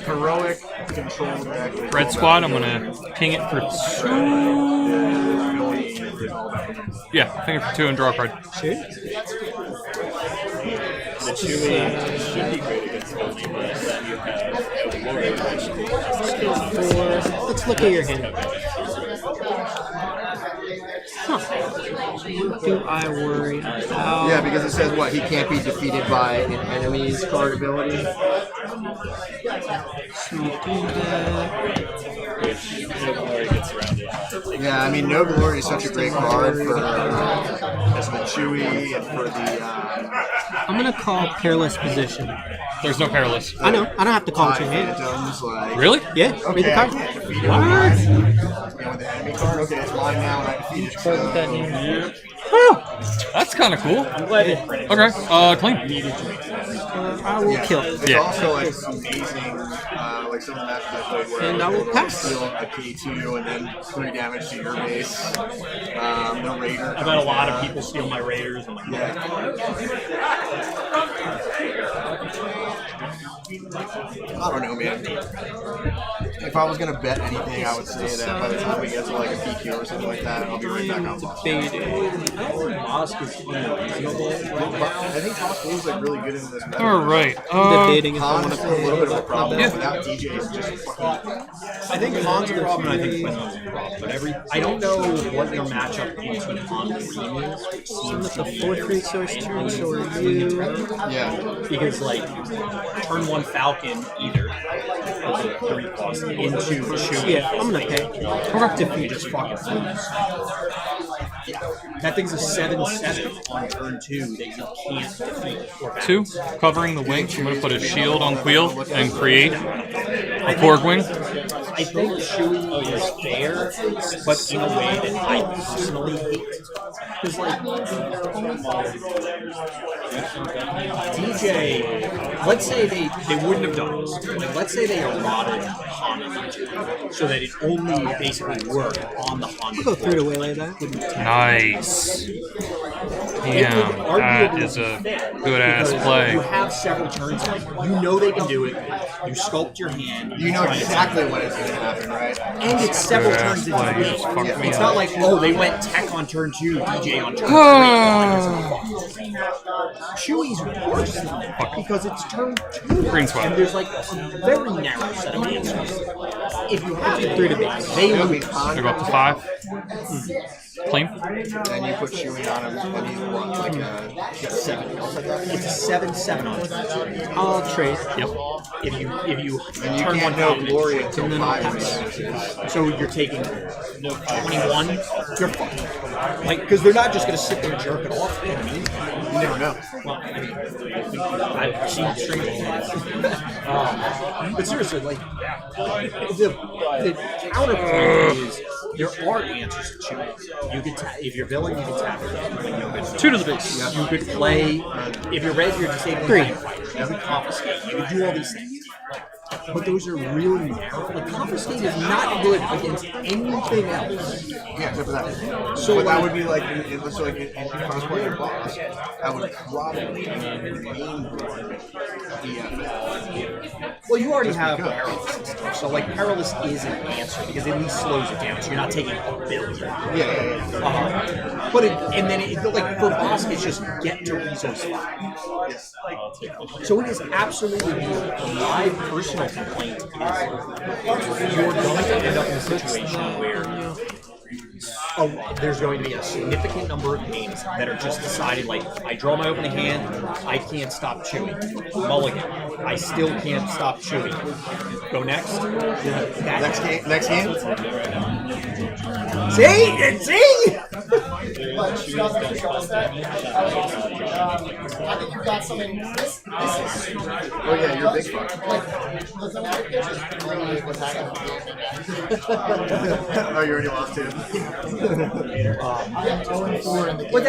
Heroic control deck. Red Squad, I'm going to ping it for 2. Yeah, ping it for 2 and draw a card. Sure. The Chewy should be great against only, but then you have Lord, which Let's look at your hand. Do I worry about? Yeah, because it says what? He can't be defeated by an enemy's card ability. So do that. which no glory gets around it. Yeah, I mean, No Glory is such a great card for as the Chewy and for the. I'm gonna call Peerless Position. There's no Perilous. I know. I don't have to call it your hand. Phantoms, like, Really? Yeah. Okay, Read the I card. can't defeat it. What? Yeah, with the enemy card. Okay, it's mine now, and I defeat it. So, That's kind of cool. I'm glad it printed. Okay, clean. I will yeah, kill. it's Yeah. also like amazing, like some of the matches I played where And I will pass. steal a K2 and then 3 damage to your base. The Raider. I've had a lot of people steal my Raiders. I'm like, I don't know, man. If I was gonna bet anything, I would say that by the time we get to like a PQ or something like that, I'll be right back on Boss. I think Boss Blue is like really good in this meta. Alright. Debating if I Han's want to still a little bit of a problem. Yeah. Without DJ, it's just fucking. I think Han's a problem, and I think Quinlan's a problem. But I don't know what your matchup between Han and Green is, which seems the to be 4 resource turn, so are you. Yeah. because like turn 1 Falcon either as a 3 cost into the shoe. Yeah, I'm gonna pay. Defeat just fucking fools. That thing's a 7/7 on turn 2 that you can't defeat or bounce. 2, covering the wing. I'm going to put a shield on wheel and create a Korg wing. I think Chewy is fair, but in a way that I personally hate. Because, like, DJ, let's say they wouldn't have done this. Like, let's say they eroded Han and DJ, so that it only basically worked on the Han. I'll go through to waylay that. Nice. Damn, that is a good ass You play. have several turns, like, you know they can do it. You sculpt your hand. You know try and- exactly what is gonna happen, right? And it's several Good turns ass into play. the You game. just fucked me It's up. not like, oh, they went Tech on turn 2, DJ on turn 3. Like, Chewy's worse than that because it's turn 2. Green swap. And there's like a very narrow set of answers. If you have to 3 to base, they I lose. mean, Han I go up to 5. Clean. then you put Chewy on him, and he's what, like a 7 health, I guess? It's a 7/7 on turn 2. I'll trade. Yep. If you And you turn can't 1 know down, Glory until And then 5 I'll minutes. so you're taking 21. You're fucked. Like, because they're not just gonna sit there and jerk it off. You know what I mean? You never know. Well, I mean, I've seen streamers. But seriously, like, the counterpoint is there are answers to choose. You could if you're villain, you can tap it. 2 to the base. You could play. If you're red, you're disabling 3. fighter. You could confiscate. You could do all these things. But those are really narrow. Like, confiscate is not good against anything else. Yeah, except for that. So, But that like- would be like, if I was playing a boss, that would probably be Well, you already have because. Perilous and stuff, so like Perilous is an answer because it at least slows it down, so you're not taking a billion. Yeah. But like for boss, it's just get to resource 5. Yes. So it is absolutely beautiful. My personal complaint is you're going to end up in a situation where there's going to be a significant number of games that are just decided like, I draw my opening hand, I can't stop chewing. Mulligan, I still can't stop chewing. Go next. Next game? See? See? I think you've got something. This is Oh yeah, you're a big fuck. the thematic pitch is really what's happening. Oh, you already lost too. I'm 0-4 in the game. But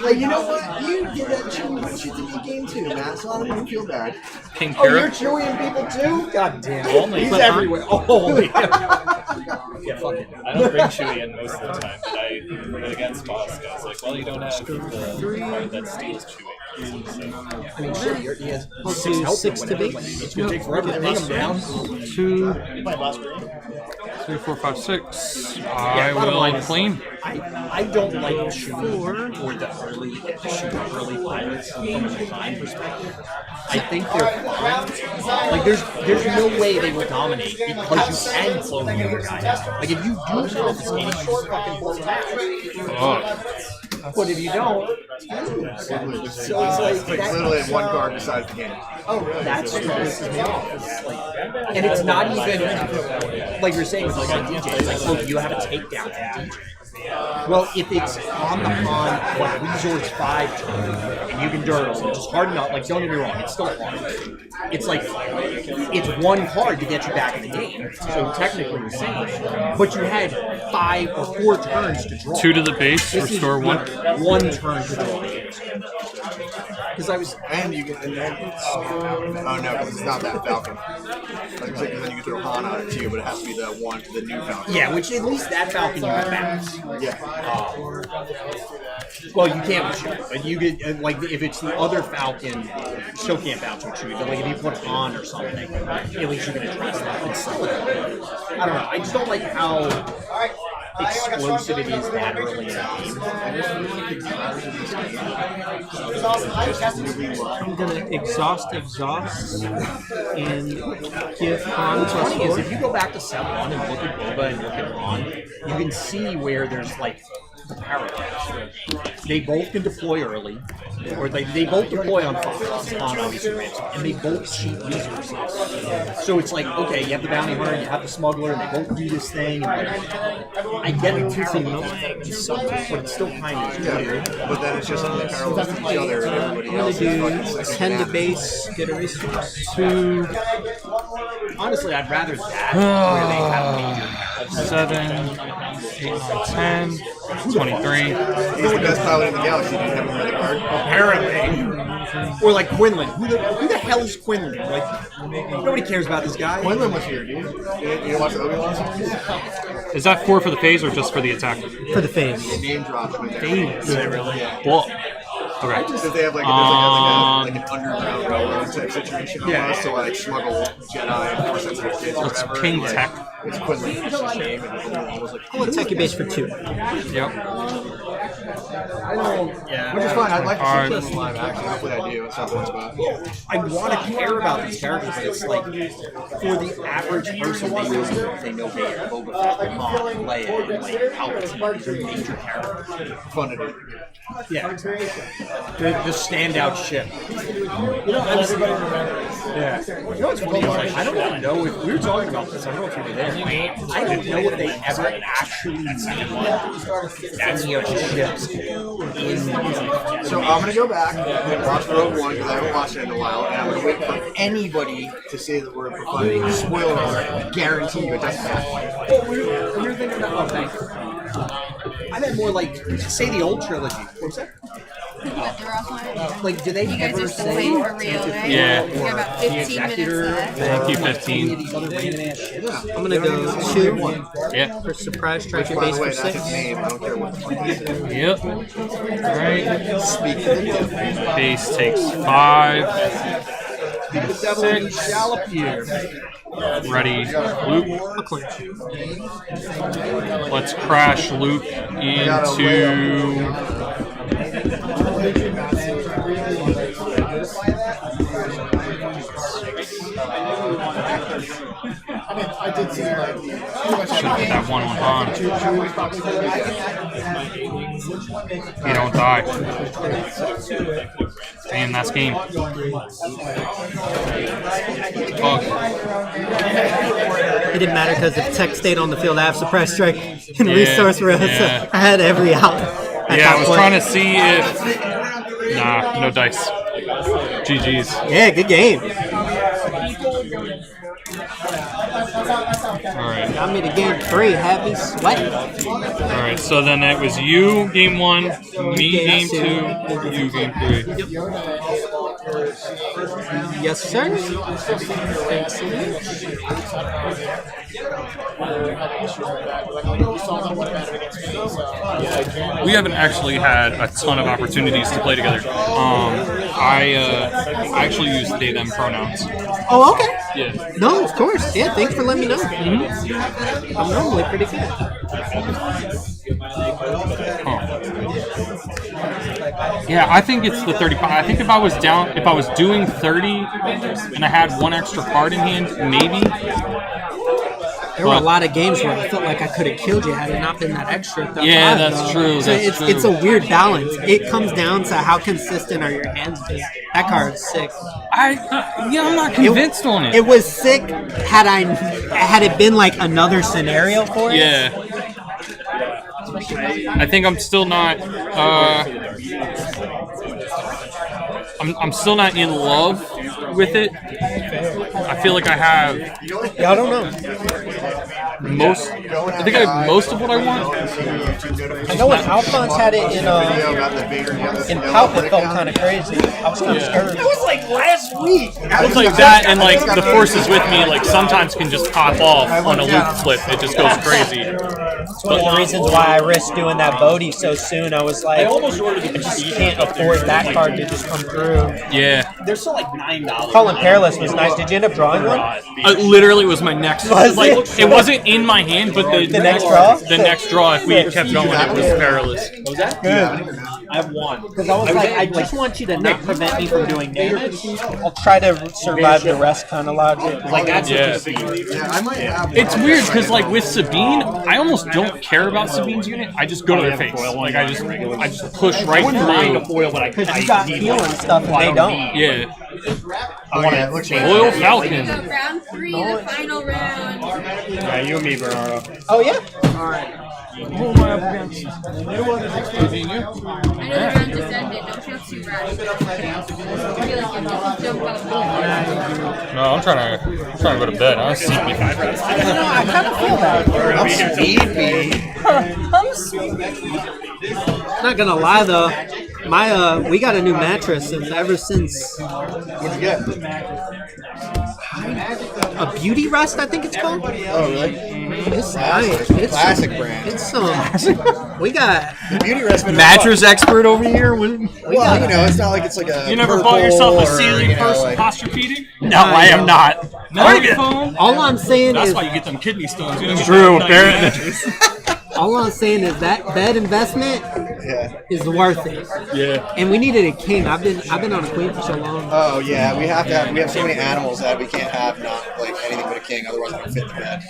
Like, you know what? You did that Chewy shit to me game too, Matt, so I don't even feel bad. King Oh, you're Kira. chewing people too? God damn. Only. He's everywhere. Oh, yeah, fuck it. I don't bring Chewy in most of the time, but against boss guys, like, well, you don't have the card that steals Chewy. I mean, shit, he has I'll 6 do health. 6 to base. It's gonna take forever to bring him down. 2, 3, 4, 5, 6. I bottom line will is- claim. I don't like shooting or the early pilots from a design perspective. I think they're fine. Like there's no way they will dominate because you can clone the other guy out. Like if you do confiscate, you just fucking pull them out. Oh. But if you don't, so it's like Literally, one card decides the game. that's what pisses me off. It's like, and it's not even like you're saying with like a DJ. It's like, look, you have a takedown from DJ. Well, if it's on the resource 5 turn and you can dirtle, which is hard enough. Like, don't get me wrong, it's still hard. It's like it's 1 card to get you back in the game. So technically the same. But you had 5 or 4 turns to draw. 2 to the base, This is restore 1. 1 turn to draw. Because I was And you get, and then oh no, because it's not that Falcon. Like I said, 'cause then you can throw Han on it too, but it has to be the new Falcon. yeah, which at least that Falcon you can bounce. Yeah. Well, you can't shoot, but you get like if it's the other Falcon, you still can't bounce or shoot. But like if you put on or something, at least you can address that. It's still, I don't know. I just don't like how explosive it is that early in the game. I'm gonna exhaust, and give Han What's funny is +4. if you go back to set 1 and look at Boba and look at Ron, you can see where there's like the parallels. They both can deploy early, or they both deploy on Fox, on obviously ransom, and they both cheat resources. So it's like, okay, you have the bounty hunter, you have the smuggler, and they both do this thing. And I get it, but it's still kind of Yeah, but then it's just something that parallels to each other, and everybody I'm gonna else is do fucking second 10 to banana. base, get a resource. 2, honestly, I'd rather that where they have major 7, 8, 9, 10, 23. He's the best pilot in the galaxy. Did you have him read the card? apparently. Or like Quinlan. Who the hell is Quinlan? Like, nobody cares about this guy. Quinlan was here, dude. You didn't watch the Obi-Wan series? Is that 4 for the phase or just for the attack? For the phase. Name drops with that. Phase. Yeah. Well, okay. Because they have like, like an underground railroad type situation almost to like smuggle Jedi and Force sensitive kids or It's whatever. King and, like, Tech. It's Quinlan. It's his name, and Obi-Wan was like, I'll attack your base for 2. Yep. Yeah. which is fine. I'd like to Alright. see this in live action. Hopefully I do at some point. But I want to care about these characters, but it's like for the average person, they know Vader, Boba Fett, Han, Leia, and like Palpatine. These are major characters. fun to do. Yeah, the standout ship. You know, everybody remembers. Yeah. You know what's funny? Is like, I don't even know if we were talking about this. I don't know if you were there. I don't know if they ever actually made any of the ships in. So I'm gonna go back and watch Rogue One because I haven't watched it in a while, and I'm gonna wait for anybody to say the word profanity. Spoiler alert! I guarantee you it doesn't happen. Oh, we're thinking about. Oh, thank you. I meant more like say the old trilogy. What's that? Like, do they You guys ever are say playing for real, right? Yeah. You got about the 15 minutes executor? left. Thank you, Any of 15. these other random ass ships? I'm gonna go 2 Yeah. for surprise, strike your By base the way, for that's his 6. name. I don't care what the fuck he said. Yep. Alright. Speak to the devil. Base takes 5. The devil shall appear. Ready, loop. Let's crash loop into. I mean, I did see like pretty much Should have that one on. You don't die. Damn, that's game. Fuck. It didn't matter because if Tech stayed on the field, I have surprise strike and Yeah, resource rose. yeah. I had every out. Yeah, I was trying to see if. Nah, no dice. GG's. Yeah, good game. Alright. Got me to game 3. Happy sweating. Alright, so then it was you game 1, me game 2, you game 3. Yes, sir. We haven't actually had a ton of opportunities to play together. I actually use they them pronouns. Oh, okay. Yeah. No, of course. Yeah, thanks for letting me know. Mm-hmm. I'm normally pretty good. Yeah, I think it's the 35. I think if I was doing 30 and I had one extra card in hand, maybe. There were a lot of games where I felt like I could have killed you had it not been that extra. Yeah, that's true. So it's a weird balance. It comes down to how consistent are your hands. That card's sick. I'm not convinced on it. It was sick had it been like another scenario for it. Yeah. I think I'm still not. I'm still not in love with it. I feel like I have. Yeah, I don't know. Most. I think I have most of what I want. I know when Alphonse had it in Palp, it felt kind of crazy. I was kind of scared. That was like last week. It's like that, and like the forces with me, like sometimes can just pop off on a loop flip. It just goes crazy. It's one of the reasons why I risked doing that Bodhi so soon. I was like, I just can't afford that card to just come through. Yeah. They're still like $9. Calling Perilous was nice. Did you end up drawing one? It literally was my next. Was like it? it wasn't in my hand, but the next draw? The next draw, if we kept going, it was perilous. Was that Good. I have one. Because I was like, I just want you to not prevent me from doing damage. I'll try to survive the rest kind of logic. Like that's Yeah. I might have It's weird because like with Sabine, I almost don't care about Sabine's unit. I just go to their face. Like I just push right through. foil, but I could. You got heal and stuff and they don't. Yeah. Royal Royal Falcon. So round 3, the final round. Yeah, you and me, Bernardo. Oh, yeah? I know the round just ended. Don't feel too rushed. I feel like you just jump up. No, I'm trying to go to bed. I'm sleepy. I kind of feel that. I'm sleepy. Not gonna lie though, we got a new mattress, and ever since What'd you get? a Beauty Rest, I think it's called. Oh, really? It's nice. It's Classic brand. It's we got The Beauty Rest Mattress expert over here. Well, it's not like it's like a. You never purple bought yourself a or, ceiling first like- posturepedic? No, I am not. No, phone. all I'm saying That's is why you get them kidney stones. You don't get true, that apparently. All I'm saying is that bed investment Yeah. is worth it. Yeah. And we needed a king. I've been on a queen for so long. Oh yeah, we have so many animals that we can't have not like anything but a king, otherwise we don't fit in the bed.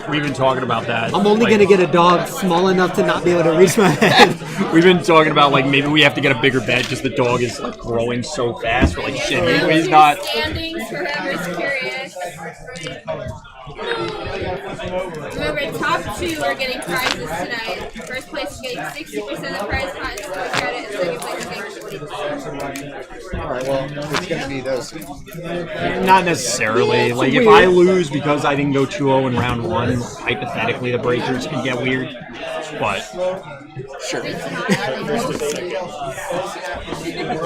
We've been talking about that. I'm only gonna get a dog small enough to not be able to reach my head. We've been talking about like maybe we have to get a bigger bed because the dog is like growing so fast. We're like shit. He's not. Standings for whoever's curious. Remember, top 2 are getting prizes tonight. First place is getting 60% of the prize pot and score credit, and second place is getting 40%. Alright, well, it's gonna be those. Not necessarily. Like if I lose because I didn't go 2-0 in round 1, hypothetically the breakers can get weird. But Sure.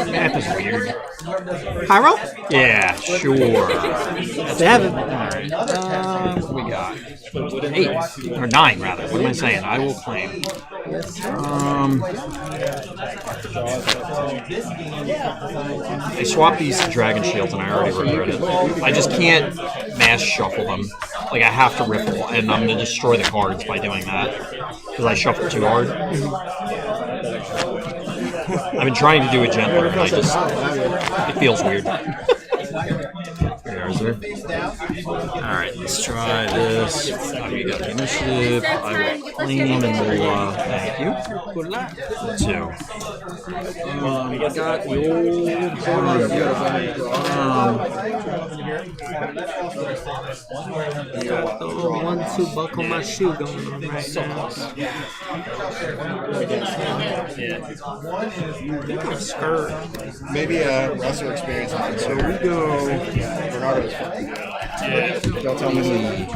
math is weird. Pyro? Yeah, sure. 7. Alright. What we got? 8 or 9 rather. What am I saying? I will claim. I swapped these to Dragon Shields and I already regret it. I just can't mass shuffle them. Like I have to riffle, and I'm gonna destroy the cards by doing that because I shuffle too hard. I've been trying to do it gentler, but it feels weird. Where is it? Alright, let's try this. We got the initiative. I will claim and we'll, thank you. 2. We got the Oh, 1-2 buckle my shoe going on right now. Skirt. Maybe a wrestler experience. So we go. Bernardo's fine. Don't tell me.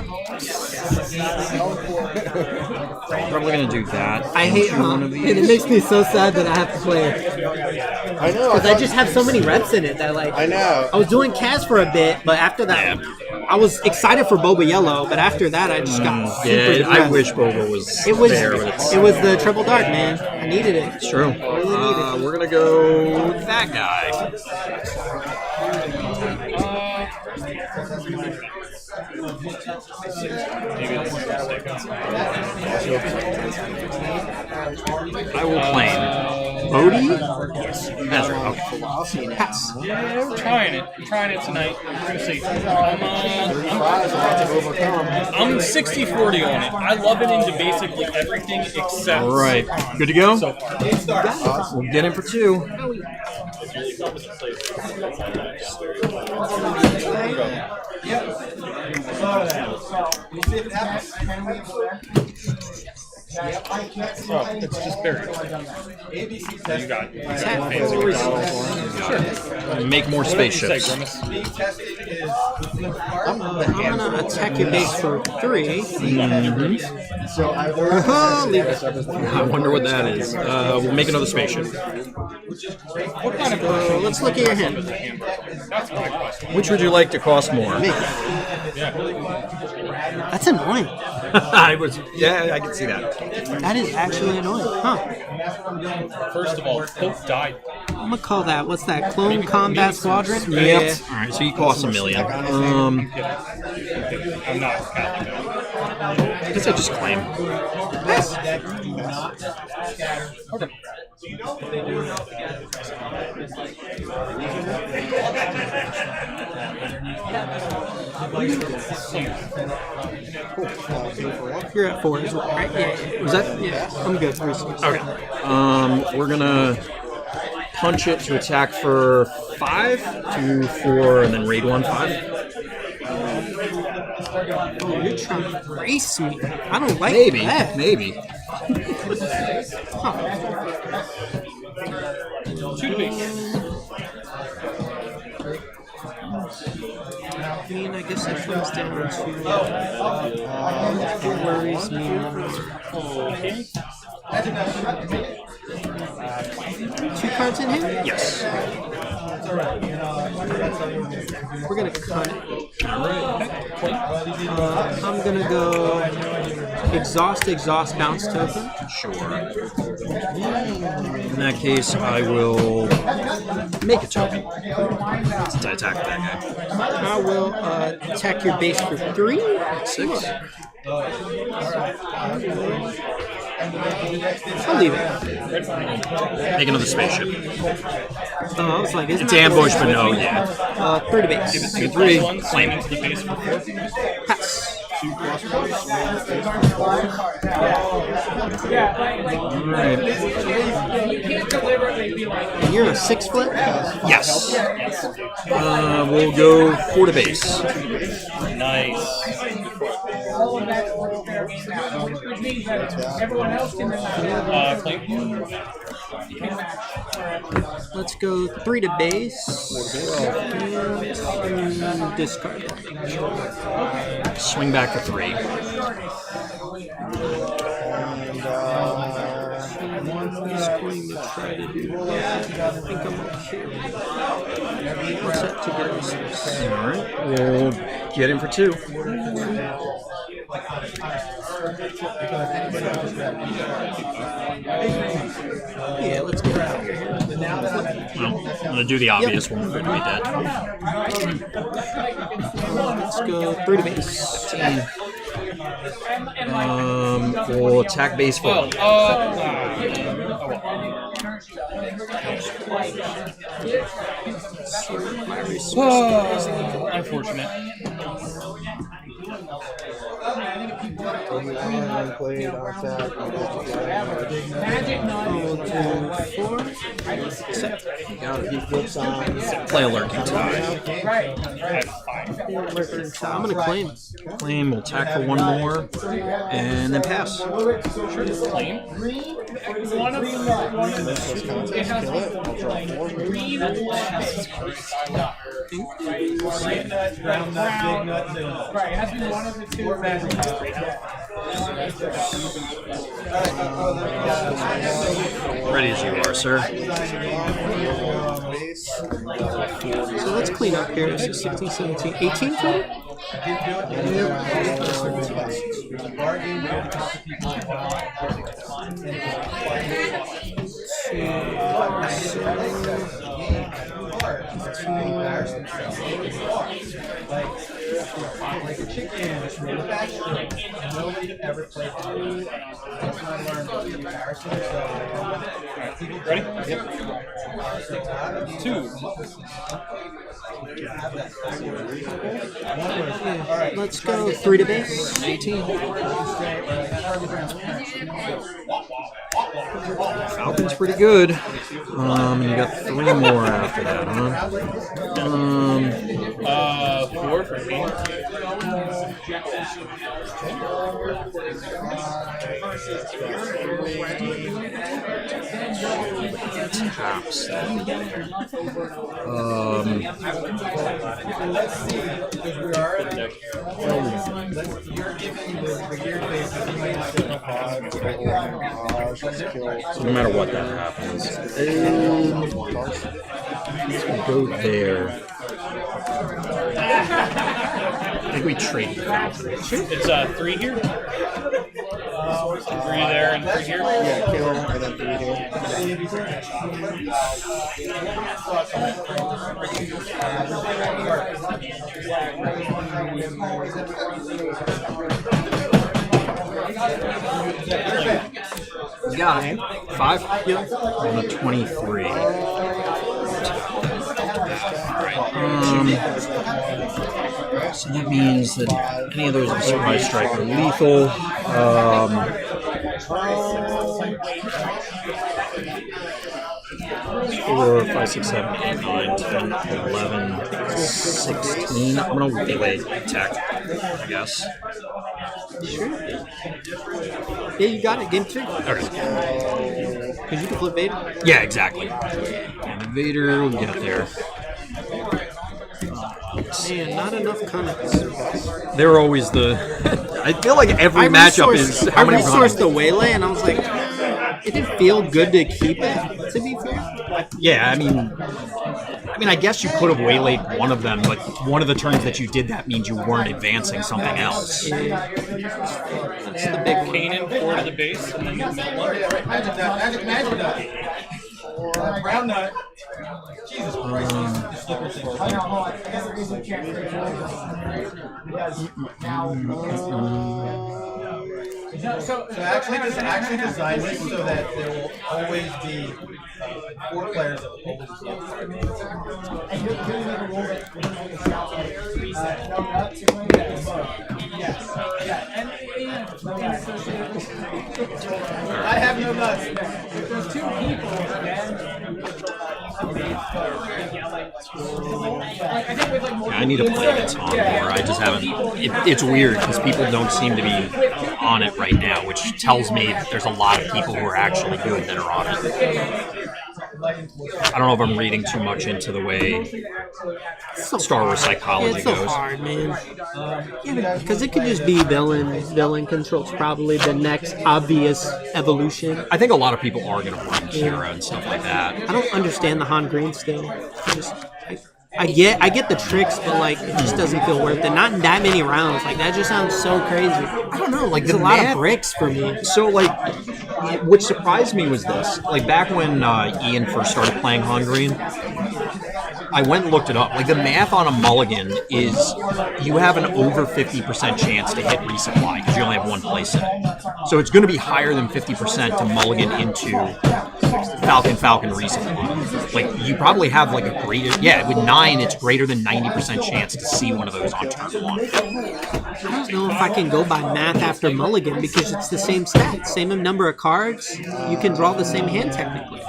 Probably gonna do that. I hate and it makes me so sad that I have to play it. I know. Because I just have so many reps in it that like I know. I was doing Cas for a bit, but after that I was excited for Boba Yellow, but after that, I just got super Yeah, I depressed. wish Boba was It was there. But it's, it was the triple dark, man. I needed it. it's true. We're gonna go with that guy. I will claim Bodhi. That's right. Okay. Pass. Yeah, we're trying it. We're trying it tonight. We're gonna see. I'm 60-40 on it. I love it into basically everything except. All right. Good to go. So far. We'll get in for 2. Oh, it's just buried. You got fancy Sure. Make more spaceships. I'm gonna attack your base for 3. So I Leave it. I wonder what that is. We'll make another spaceship. What kind of So let's look at your hand. That's my question. Which would you like to cost more? That's annoying. I can see that. That is actually annoying. Huh. First of all, Pope died. I'm gonna call that. What's that? Clone Combat Squadron? Yep. All right, so he costs $1 million. I'm not counting that. I guess I just claim. You're at 4 as well, right? Yeah. Was that? Yeah. I'm good. Okay. We're gonna punch it to attack for 5, 2, 4, and then raid 1, 5. Oh, you're trying to race me. I don't like that. Maybe. Two base. I mean, I guess that comes down to what worries me most. 2 cards in here? Yes. We're gonna cut it. I'm gonna go exhaust, bounce token. Sure. In that case, I will make a token since I attacked that guy. I will attack your base for 3. 6. I'll leave it. Make another spaceship. I was like, isn't It's that ambush, the but same no, thing? yeah. 3 to base. Take a 3. Claim into the base for 4. Pass. And you're a 6 foot? Yes. We'll go 4 to base. Nice. Claim. Let's go 3 to base. And discard. Swing back for 3. He's going to try to do that. I think I'm okay. What's that to get us? Alright, we'll get him for 2. Yeah, let's get out of here. Well, I'm going to do the obvious one. We're going to be dead. Let's go 3 to base. 15. We'll attack base 4. Unfortunate. Play a lurking tide. I'm gonna claim. Claim, we'll attack for 1 more, and then pass. Ready as you are, sir. So let's clean up here. This is 16, 17, 18 total? Ready? Yep. 2. Let's go 3 to base. 18. Falcon's pretty good. And you got 3 more after that, huh? 4 for me. Taps. So no matter what that happens, let's go there. I think we trade the Falcon. It's 3 here. 3 there and 3 here. Yeah, kill and then 3 You got it. 5? Yeah. On a 23. So that means that any of those with Surprise Strike are lethal. 4, 5, 6, 7, 8, 9, 10, 11, 16. I'm going to delay attack, I guess. Sure. Yeah, you got it. Game 3. Okay. Because you can flip Vader. Yeah, exactly. And Vader will get there. Man, not enough comments. They're always the... I feel like every matchup is... I resourced the Waylay, and I was like, it didn't feel good to keep it, to be fair. Yeah, I mean, I guess you could have waylaid one of them, but one of the turns that you did that means you weren't advancing something else. Yeah. That's the big one. Kanan, 4 to the base, and then the middle one. Brown nut. Jesus Christ. So actually design this so that there will always be 4 players that will always I have no nuts. If there's 2 people, I need to play against Han more. I just haven't... It's weird because people don't seem to be on it right now, which tells me that there's a lot of people who are actually good that are on it. I don't know if I'm reading too much into the way Star Wars psychology It's so goes. hard, man. Yeah, because it could just be villain control's probably the next obvious evolution. I think a lot of people are going to run Kira and stuff like that. I don't understand the Han Green still. I get the tricks, but like it just doesn't feel worth it. Not in that many rounds. Like that just sounds so crazy. I don't know, like It's a lot of bricks for me. So, like, what surprised me was this. Like, back when Ian first started playing Han Green, I went and looked it up. Like, the math on a mulligan is you have an over 50% chance to hit resupply because you only have 1 place in it. So it's going to be higher than 50% to mulligan into Falcon resupply. Like, you probably have, like, a greater... Yeah, with 9, it's greater than 90% chance to see one of those on turn 1. I don't know if I can go by math after mulligan because it's the same stats, same number of cards. You can draw the same hand technically.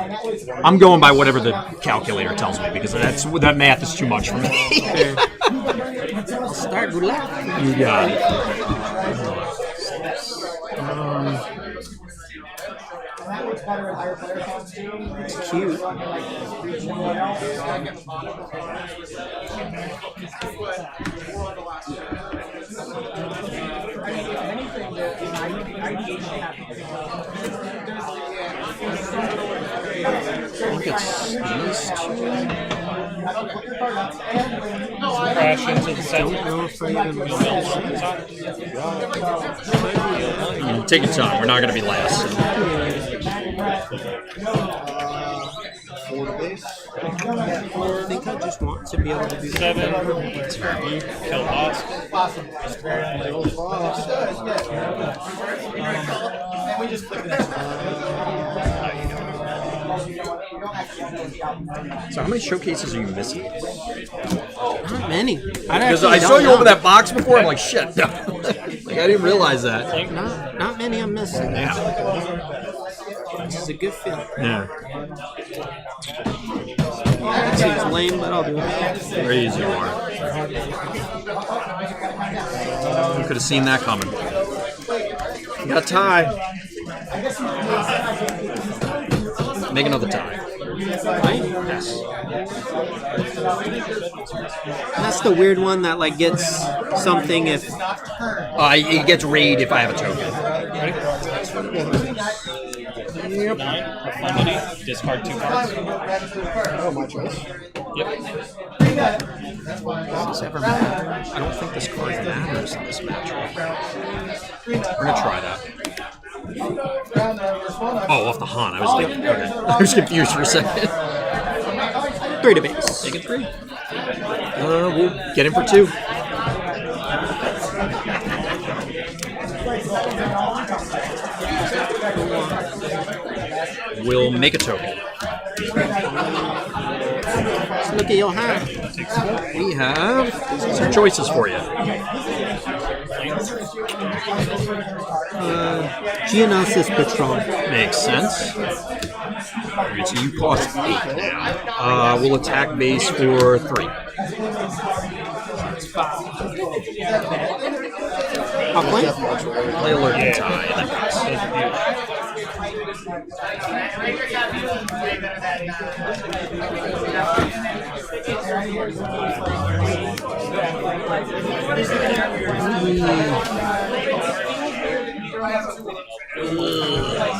I'm going by whatever the calculator tells me because that math is too much for me. I'll start. Good luck. You got it. It's cute. I think it's these 2. Crash into the Don't center. know if I even Take your time. We're not going to be last. Four to base. I think I just want to be able to do that. 7. Kill boss. And we just click the next So how many showcases are you missing? Not many. Because I saw you over that box before. I'm like, shit. No. Like, I didn't realize that. Not many I'm missing. Yeah. This is a good feeling. Yeah. It seems lame, but I'll do it. Very easy you are. You could have seen that coming. You got a tie. Make another tie. Right? Yes. That's the weird one that like gets something if It gets raid if I have a token. 9. Profundity. Discard 2 cards. Oh, my choice. Yep. Does this ever matter? I don't think this card matters in this matchup. We're gonna try that. Oh, off the Han. I was like, okay. I was confused for a second. 3 to base. Take it 3. We'll get him for 2. We'll make a token. Let's look at your hand. We have some choices for you. Geonosis Patron. Makes sense. Alright, so you cost 8 now. We'll attack base for 3. I'll play. Play alert and tie, and then pass.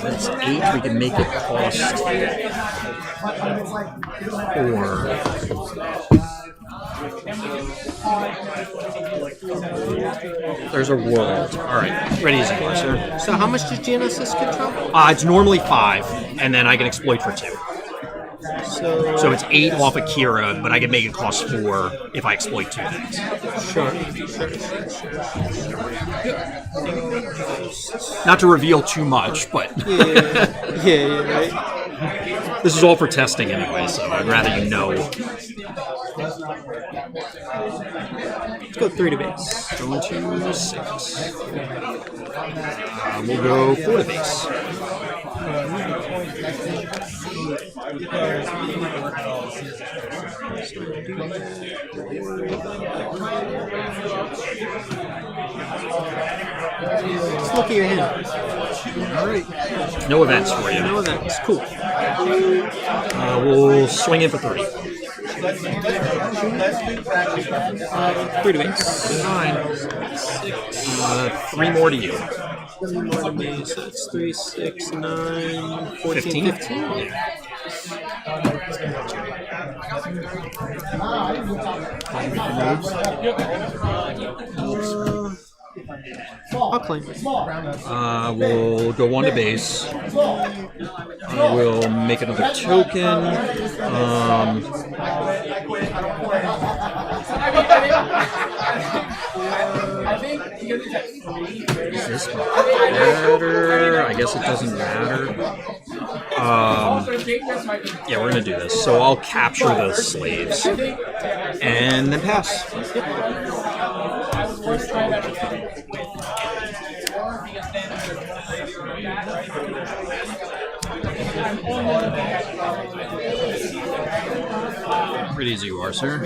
That's 8. We can make it cost 4. There's a world. Alright, ready as you are, sir. So how much does Geonosis control? It's normally 5, and then I can exploit for 2. So it's 8 off of Kira, but I can make it cost 4 if I exploit 2 things. Sure. Not to reveal too much, but Yeah, right. this is all for testing anyway, so I'd rather you know. Let's go 3 to base. Going to 6. We'll go 4 to base. Let's look at your hand. Alright. No events for you. No, that's cool. We'll swing in for 3. 3 to base. 9. 3 more to you. 3 more to base. That's 3, 6, 9, 14, 15. Yeah. I'll claim it. We'll go 1 to base. We'll make another token. Does this matter? I guess it doesn't matter. Yeah, we're gonna do this. So I'll capture the slaves and then pass. Pretty as you are, sir.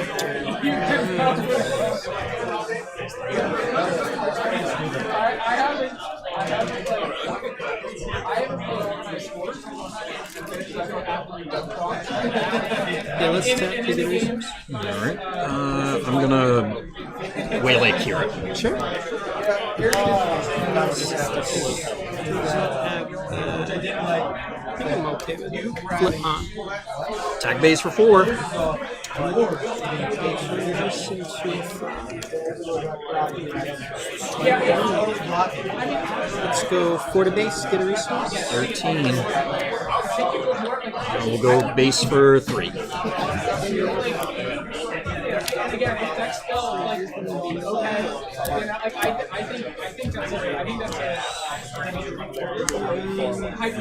Yeah, let's tap to the resource. Alright. I'm gonna waylay Kira. Sure. I think I'm okay with it. Flip on. Attack base for 4. Let's go 4 to base, get a resource. 13. We'll go base for 3.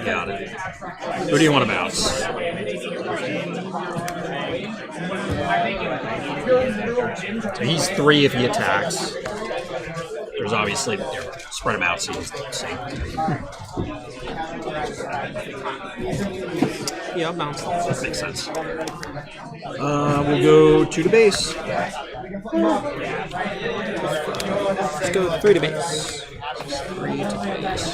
Got it. Who do you want to bounce? So he's 3 if he attacks. There's obviously spread him out so he's the same. Yeah, I'll bounce. That makes sense. We'll go 2 to base. Let's go 3 to base. 3 to base.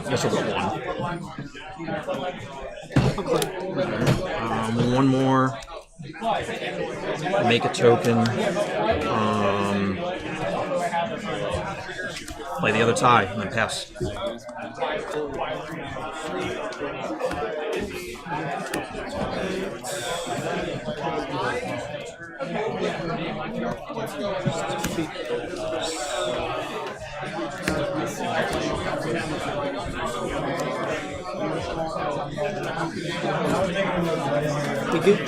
Guess we'll go 1. One more. Make a token. Play the other tie and then pass. We good?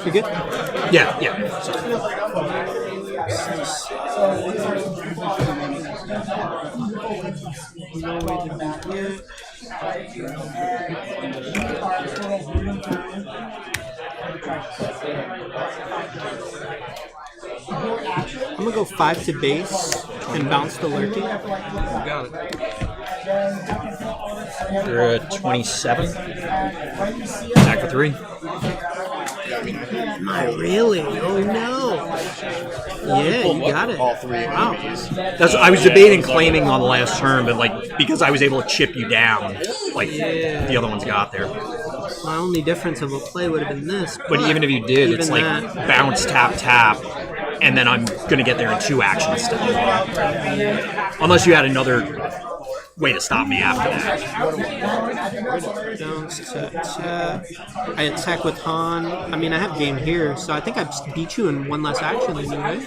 You good? Yeah. I'm gonna go 5 to base and bounce the lurking. Got it. You're at 27. Attack for 3. Not really. Oh no. Yeah, you got it. All 3 Wow. That's I was debating claiming on the last turn, but like because I was able to chip you down, like the other ones got there. My only difference of a play would have been this. But even if you did, even it's like that- bounce, tap, and then I'm gonna get there in 2 actions still. Unless you had another way to stop me after that. Bounce, tap. I attack with Han. I mean, I have game here, so I think I beat you in 1 less action than you, right?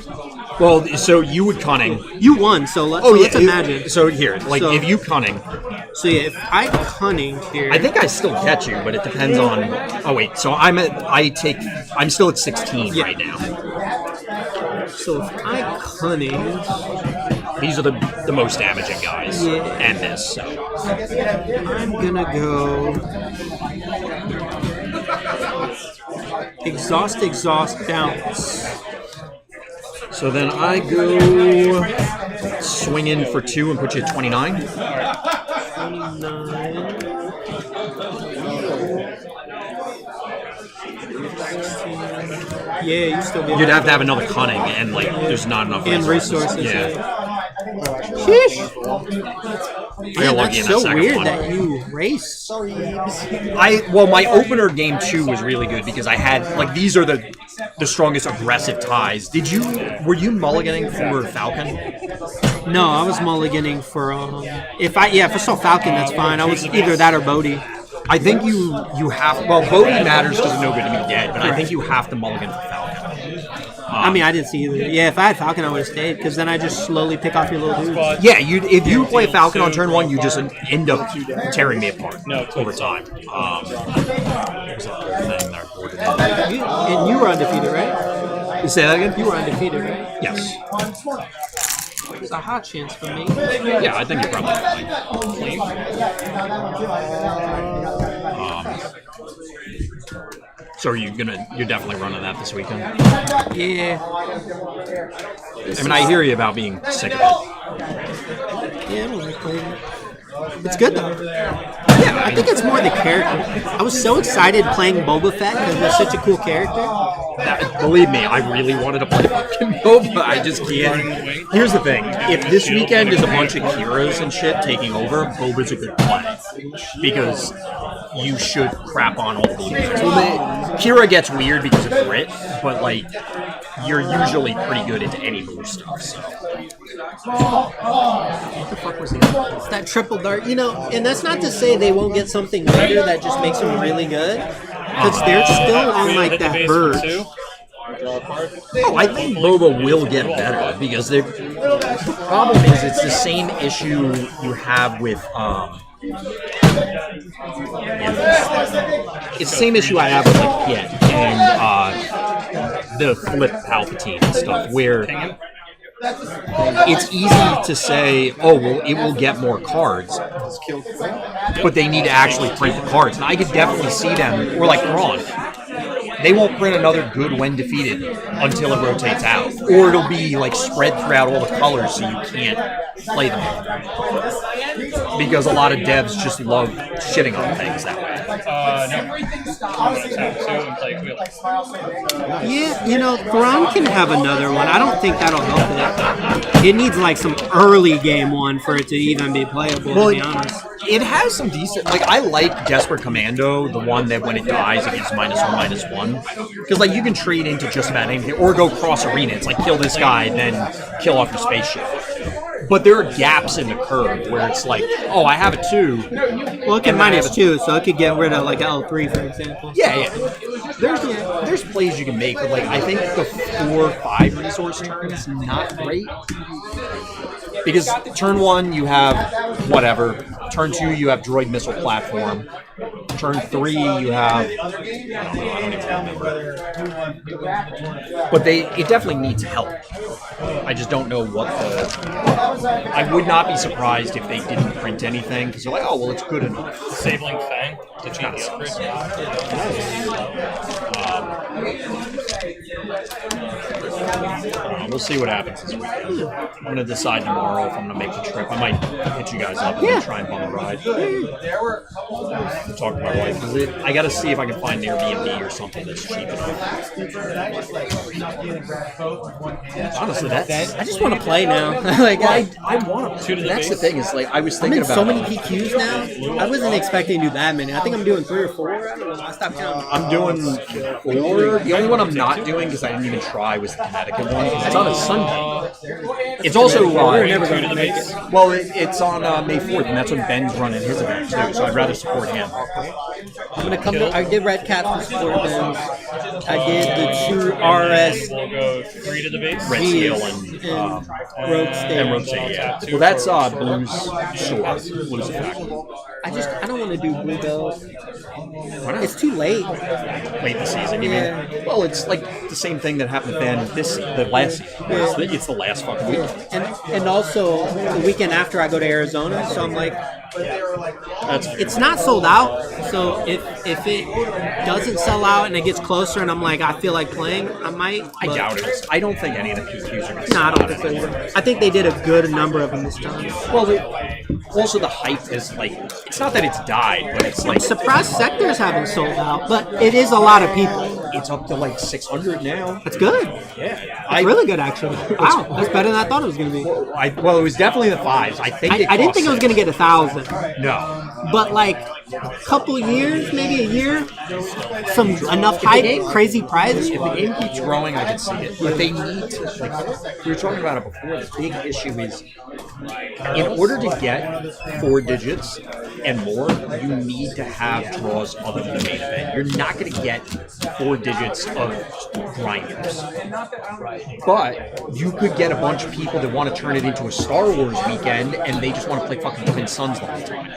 Well, so you would cunning. You won, so let's imagine. So here, like So- if you cunning, So yeah, if I cunning here, I think I still get you, but it depends on. Oh wait, so I'm still at 16 right now. so if I cunning, These are the most damaging guys, and this. So. I'm gonna go exhaust, bounce. So then I go swing in for 2 and put you at 29. 29. Yeah, you still get You'd have to have another cunning, and like there's not enough and resources. Yeah. Sheesh. I got Man, lucky that's in that so second weird one. that you race. Well, my opener game 2 was really good because I had like these are the strongest aggressive ties. Were you mulliganing for Falcon? No, I was mulliganing for if I saw Falcon, that's fine. I was either that or Bodhi. I think you have. Well, Bodhi matters because it's no good to be dead, but I think you have to mulligan for Falcon. I mean, I didn't see either. Yeah, if I had Falcon, I would have stayed because then I just slowly pick off your little dudes. Yeah, if you play Falcon on turn 1, you just end up tearing me apart over time. And you were undefeated, right? Say that again? You were undefeated, right? Yes. It's a hot chance for me. Yeah, I think you're probably clean. So you're definitely running that this weekend? Yeah. I mean, I hear you about being sick of it. Yeah, I don't like playing it. It's good though. Yeah, I think it's more the character. I was so excited playing Boba Fett because it's such a cool character. Believe me, I really wanted to play fucking Boba. I just can't. Here's the thing: if this weekend is a bunch of Kiras and shit taking over, Boba's a good play because you should crap on all the losers. Well, Kira gets weird because of grit, but like you're usually pretty good into any blue stuff. So. What the fuck was it? It's that triple dart, and that's not to say they won't get something later that just makes them really good, because they're still on like that verge. Oh, I think Boba will get better because the problem is it's the same issue you have with it's the same issue I have with like Piet and the flip Palpatine and stuff where it's easy to say, oh, well, it will get more cards, but they need to actually print the cards. And I could definitely see them, or like Braun. They won't print another good when defeated until it rotates out. Or it'll be like spread throughout all the colors so you can't play them. Because a lot of devs just love shitting on things that way. Yeah, Thrawn can have another one. I don't think that'll help it. It needs like some early game one for it to even be playable, to be honest. It has some decent... Like, I like Desperate Commando, the one that when it dies, it gives -1, -1. Because, like, you can trade into just about anything. Or go cross arena. It's like, kill this guy, then kill off your spaceship. But there are gaps in the curve where it's like, oh, I have a 2. Well, it can -2, so it could get rid of like L3, for example. Yeah. There's plays you can make, but like I think the 4-5 resource turn is not great. Because turn 1 you have whatever. Turn 2 you have droid missile platform. Turn 3 you have I don't even remember. But it definitely needs help. I just don't know what I would not be surprised if they didn't print anything because they're like, oh well, it's good enough. Disabling Fang to cheat the upgrade. We'll see what happens this weekend. I'm going to decide tomorrow if I'm going to make the trip. I might hit you guys up and try and bum a ride. Talk to my wife. I got to see if I can find an Airbnb or something that's cheap enough. Honestly, I just want to play now. Like I want to. That's the thing. Is like I was thinking about so many PQs now. I wasn't expecting to do that many. I think I'm doing 3 or 4. I don't know. I stopped counting. I'm doing 4. The only one I'm not doing because I didn't even try was the Connecticut one. It's on a Sunday. It's also we're never going to make it. Well, it's on May 4th, and that's when Ben's running his event too. So I'd rather support him. I'm gonna come. I did Redcap for support Ben's. I did the 2 RS. We'll go 3 to the base. Red Steel and Rogue State. Rogue State, yeah. Well, that's Blues Shore. Blues Effect. I don't want to do Bluebells. It's too late. Late in the season, you mean? Well, it's like the same thing that happened to Ben the last season. It's the last fucking weekend. And also the weekend after I go to Arizona, so I'm like, it's not sold out. So if it doesn't sell out and it gets closer and I'm like, I feel like playing, I might. I doubt it. I don't think any of the PQs are going to sell out. I don't think so. I think they did a good number of them this time. Well, also the hype is like, it's not that it's died, but it's like... Surprise sectors haven't sold out, but it is a lot of people. It's up to like 600 now. That's good. Yeah. It's really good, actually. Wow, that's better than I thought it was going to be. Well, it was definitely the 5s. I didn't think it was going to get 1,000. No. But like a couple years, maybe a year, enough hype, crazy prizes. If the game keeps growing, I can see it. But they need to, like, we were talking about it before, the big issue is in order to get 4 digits and more, you need to have draws other than the main event. You're not going to get 4 digits of grinders. But you could get a bunch of people that want to turn it into a Star Wars weekend and they just want to play fucking Twin Suns the whole time.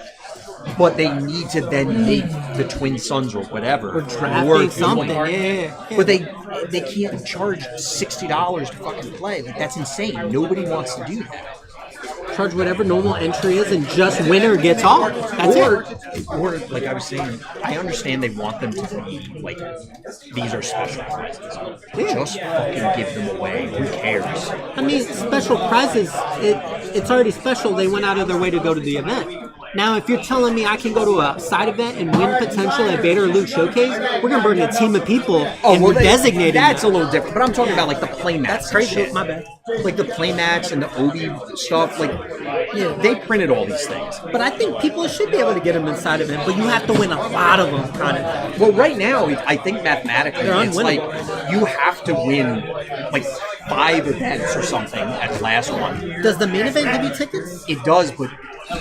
But they need to then make the Twin Suns or whatever. Or drafting something, yeah. But they can't charge $60 to fucking play. Like, that's insane. Nobody wants to do that. Charge whatever normal entry is and just winner gets all. That's it. Or, like I was saying, I understand they want them to be, like, these are special prizes. Just fucking give them away. Who cares? I mean, special prizes, it's already special. They went out of their way to go to the event. Now, if you're telling me I can go to a side event and win potential at Vader Luke Showcase, we're gonna bring a team of people and we're designated. That's a little different. But I'm talking about like the play mats. That's crazy. Shit. My bad. Like the play mats and the Obi stuff. Like, they printed all these things. But I think people should be able to get them inside of it, but you have to win a lot of them, kind of. Well, right now, I think mathematically, They're it's like unwinnable. you have to win like 5 events or something at the last one. Does the main event give you tickets? It does, but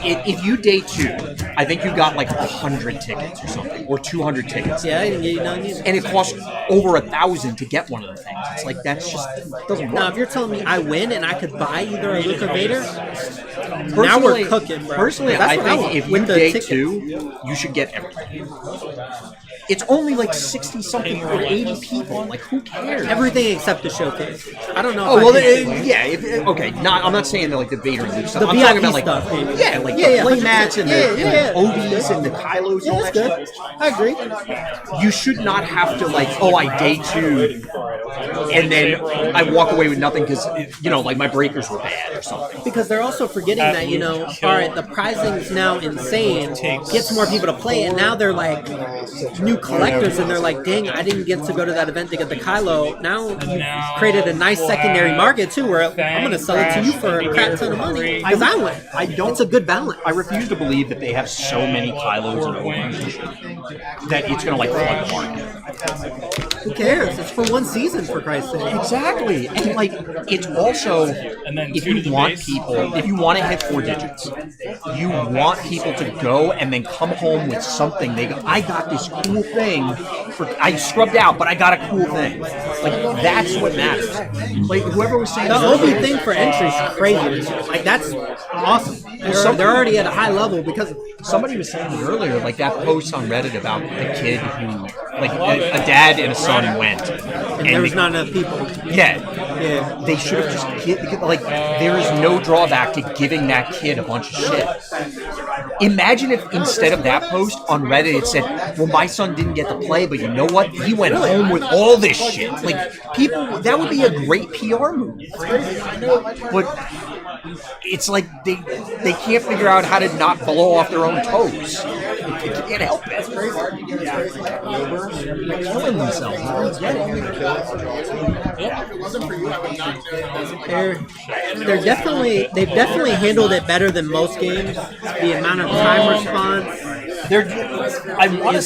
if you day 2, I think you got like 100 tickets or something, or 200 tickets. Yeah, I didn't get you none either. And it costs over 1,000 to get one of the things. It's like, that's just doesn't Now, work. if you're telling me I win and I could buy either a Luke or Vader, now Personally- we're cooking, bro. Personally, That's I what think want if you with the day tickets. 2, you should get everything. It's only like 60-something or 80 people. Like, who cares? Everything except the showcase. I don't know. Oh if well, I can yeah. Okay, I'm not saying that like the Vader and Luke stuff. The I'm VIP talking about like stuff, maybe. yeah, like Yeah, the yeah, play 100%. mats and Yeah, the, yeah, and the yeah. Obis and the Kylos and Yeah, all that's that good. stuff. I agree. You should not have to like, oh, I day 2, and then I walk away with nothing because like my breakers were bad or something. Because they're also forgetting that, all right, the pricing's now insane, gets more people to play, and now they're like new collectors, and they're like, dang, I didn't get to go to that event to get the Kylo. Now you've created a nice secondary market, too, where I'm going to sell it to you for a crap ton of money. Because I win. It's a good balance. I refuse to believe that they have so many Kylos and Obis that it's going to like flood the market. Who cares? It's for one season, for Christ's sake. Exactly, and like it's also if you want people, if you want to hit 4 digits, you want people to go and then come home with something. They go, I got this cool thing. I scrubbed out, but I got a cool thing. Like that's what matters. Like whoever was saying The Obi thing for entry is crazy. Like, that's awesome. They're already at a high level because of somebody was saying earlier, like that post on Reddit about the kid who, like a dad and a son went, and there was not enough people. Yeah, they should have just like there is no drawback to giving that kid a bunch of shit. Imagine if instead of that post on Reddit it said, "Well, my son didn't get to play, but you know what? He went home with all this shit." Like people, that would be a great PR move. But it's like they can't figure out how to not blow off their own toes. They can't help it. They're killing themselves. I don't get it. They've definitely handled it better than most games. The amount of time response. I want to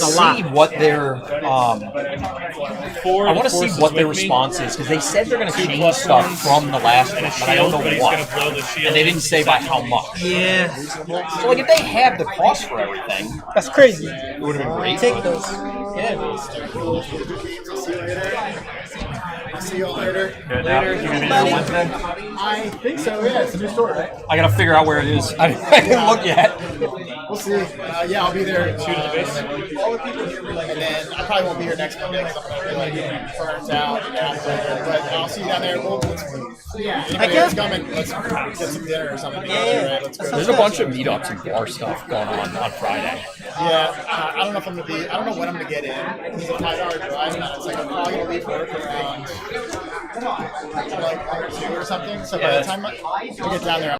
see what their response is because they said they're going to change stuff from the last one, but I don't know what. And they didn't say by how much. Yeah. So like if they had the cost for everything, That's crazy. it would have been great. Take those. See you all later. I think so, yeah. It's a new store, right? I got to figure out where it is. I didn't look yet. We'll see. Yeah, I'll be there. Shoot at the base. All the people here, and then I probably won't be here next Monday. Like, burns out. But I'll see you down there. Anybody that's coming, let's get some dinner or something. Yeah. Let's go. There's a bunch of meetups and bar stuff going on Friday. Yeah, I don't know if I'm gonna be. I don't know when I'm gonna get in. It's a 5-hour drive. It's like I'm probably gonna leave work around like 2 or something. So by the time I get down there,